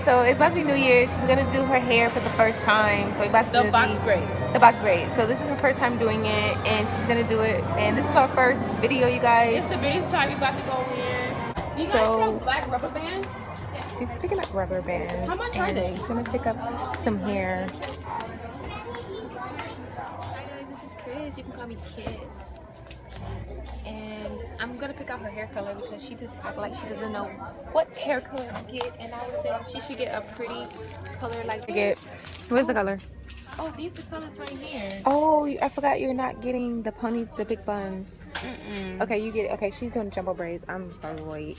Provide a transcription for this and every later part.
so it's about to be New Year. She's gonna do her hair for the first time. So we're about to The box braids. The box braids. So this is her first time doing it, and she's gonna do it. And this is our first video, you guys. It's the biggest party about to go in. Do you guys sell black rubber bands? She's picking up rubber bands. How much are they? She's gonna pick up some hair. Hi guys, this is Chris. You can call me Kiss. And I'm gonna pick out her hair color because she just act like she doesn't know what hair color to get. And I would say she should get a pretty color like What's the color? Oh, these the colors right here. Oh, I forgot you're not getting the big bun. Mm-mm. Okay, you get it. Okay, she's doing jumbo braids. I'm sorry,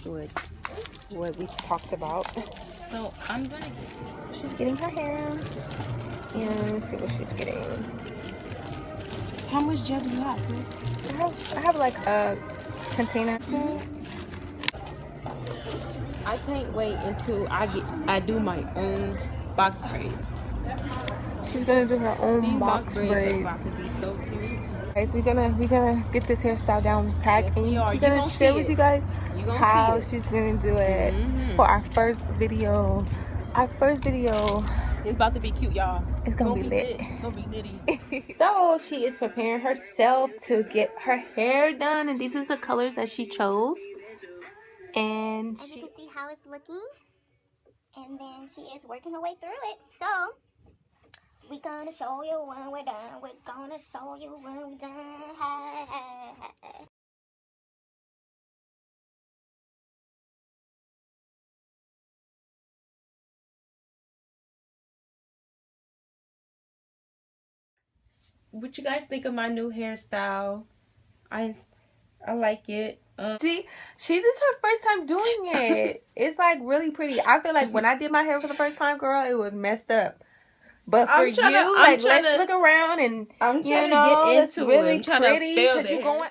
what we talked about. So I'm gonna So she's getting her hair. And let's see what she's getting. How much gel do you have, Chris? I have like a container. I can't wait until I do my own box braids. She's gonna do her own These box braids. are about to be so cute. Guys, we're gonna get this hairstyle down pat, Yes, and we are. we're gonna share with you guys how see she's gonna do it for our first video. Our first video. It's about to be cute, y'all. It's gonna be lit. It's gonna be litty. So she is preparing herself to get her hair done, and these is the colors that she chose. And as you can see how it's looking, and then she is working her way through it. So we gonna show you when we're done. We're gonna show you when we're done. What you guys think of my new hairstyle? I like it. see, this is her first time doing it. It's like really pretty. I feel like when I did my hair for the first time, girl, it was messed up. But for let's look around and I'm trying to get into it's really pretty because you're going.